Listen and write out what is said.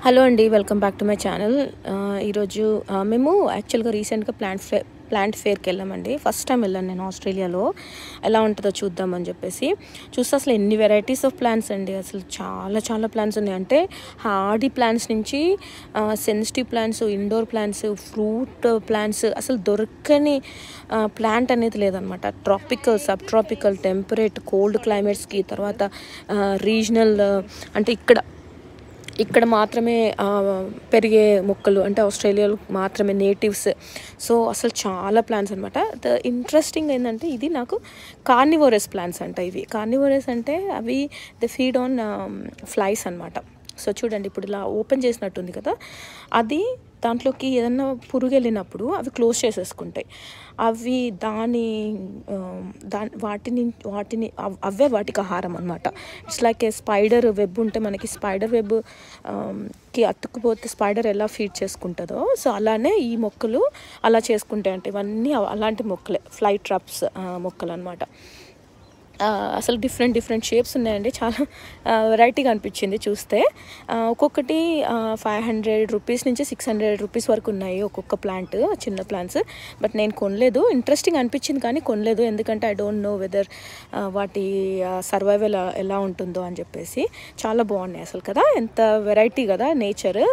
Hello అండి, welcome back to my channel. ఈరోజు మేము యాక్చువల్గా రీసెంట్గా ప్లాంట్ ఫేర్కి వెళ్ళామండి. ఫస్ట్ టైం వెళ్ళాను నేను ఆస్ట్రేలియాలో. ఎలా ఉంటుందో చూద్దామని చెప్పేసి చూస్తే అసలు ఎన్ని వెరైటీస్ ఆఫ్ ప్లాంట్స్ అండి. అసలు చాలా చాలా ప్లాంట్స్ ఉన్నాయి. అంటే హార్డీ ప్లాంట్స్ నుంచి sensitive plants, indoor plants, fruit plants, అసలు దొరకని ప్లాంట్ అనేది లేదనమాట. Tropical, sub tropical, temperate, cold క్లైమేట్స్కి, తర్వాత రీజనల్ అంటే ఇక్కడ మాత్రమే పెరిగే మొక్కలు, అంటే ఆస్ట్రేలియాలో మాత్రమే నేటివ్స్. సో అసలు చాలా ప్లాంట్స్ అనమాట. ద ఇంట్రెస్టింగ్ ఏంటంటే ఇది నాకు కార్నివోరస్ ప్లాంట్స్ అంట. ఇవి కార్నివోరస్ అంటే అవి ద ఫీడ్ ఆన్ ఫ్లైస్ అనమాట. సో చూడండి, ఇప్పుడు ఇలా ఓపెన్ చేసినట్టుంది కదా, అది దాంట్లోకి ఏదన్నా పురుగు వెళ్ళినప్పుడు అవి క్లోజ్ చేసేసుకుంటాయి. అవి వాటిని అవే వాటికి ఆహారం అనమాట. It's like A spider web ఉంటే మనకి స్పైడర్ వెబ్ కి అతుక్కుపోతే స్పైడర్ ఎలా ఫీడ్ చేసుకుంటుందో, సో అలానే ఈ మొక్కలు అలా చేసుకుంటాయి. అంటే ఇవన్నీ అలాంటి మొక్కలే, ఫ్లై ట్రాప్స్ మొక్కలు అనమాట. అసలు డిఫరెంట్ షేప్స్ ఉన్నాయండి. చాలా వెరైటీగా అనిపించింది చూస్తే. ఒక్కొక్కటి 500 రూపీస్ నుంచి 600 రూపీస్ వరకు ఉన్నాయి ఒక్కొక్క ప్లాంట్, చిన్న ప్లాంట్స్. బట్ నేను కొనలేదు. ఇంట్రెస్టింగ్ అనిపించింది కానీ కొనలేదు, ఎందుకంటే ఐ డోంట్ నో వెదర్ వాటి సర్వైవల్ ఎలా ఉంటుందో అని చెప్పేసి. చాలా బాగున్నాయి అసలు కదా, ఎంత వెరైటీ కదా నేచర్.